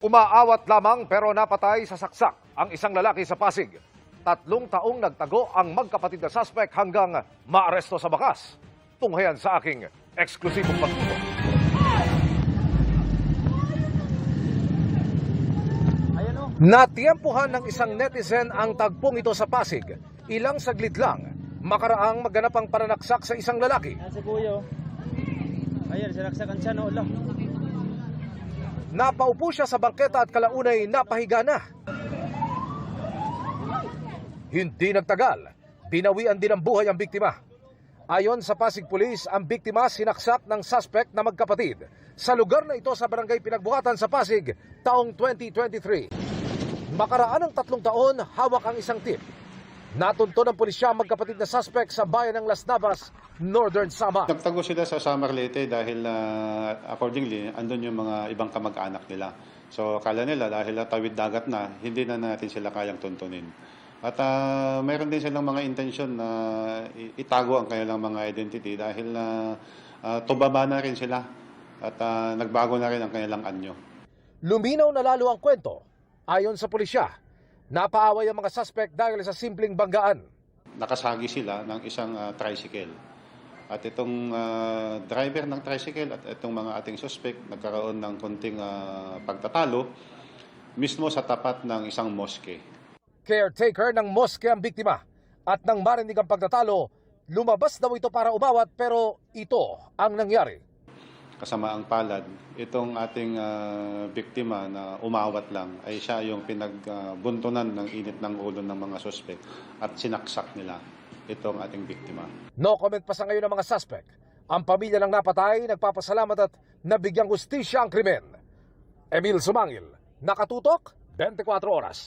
Umaawat lamang pero napatay sa saksak ang isang lalaki sa Pasig. 3 taong nagtago ang magkapatid na suspect hanggang maaresto sa bakas. Tunghayan sa aking eksklusibong pagtutok. Natiempuhan ng isang netizen ang tagpong ito sa Pasig. Ilang saglit lang, makaraang maganap ang pananaksak sa isang lalaki. Sa kuyo. Ayan, sinaksakan siya no ulo. Napaupo siya sa bangketa at kalaunay napahiga na. Hindi nagtagal, binawian din ang buhay ang biktima. Ayon sa Pasig Police, ang biktima sinaksak ng suspect na magkapatid sa lugar na ito sa barangay Pinagbuhatan sa Pasig taong 2023. Makaraan ng 3 taon, hawak ang isang tip. Natunto ng pulisya ang magkapatid na suspect sa bayan ng Las Navas, Northern Samar. Nagtago sila sa Samar Leyte dahil accordingly, andun yung mga ibang kamag-anak nila. So akala nila dahil tawid dagat na, hindi na natin sila kayang tuntunin. At mayroon din silang mga intensyon na itago ang kanilang mga identity dahil tubaba na rin sila at nagbago na rin ang kanilang anyo. Luminaw na lalo ang kwento. Ayon sa pulisya, napaaway ang mga suspect dahil sa simpleng banggaan. Nakasagi sila ng isang tricycle. At itong driver ng tricycle at itong mga ating suspect nagkaroon ng konting pagtatalo mismo sa tapat ng isang moske. Caretaker ng moske ang biktima at nang marinig ang pagtatalo, lumabas daw ito para umawat pero ito ang nangyari. Kasama ang palad, itong ating biktima na umawat lang ay siya yung pinagbuntunan ng init ng ulo ng mga suspect at sinaksak nila itong ating biktima. No comment pa sa ngayon ng mga suspect. Ang pamilya ng napatay nagpapasalamat at nabigyang hustisya ang krimen. Emil Sumangil, Nakatutok, 24 Oras.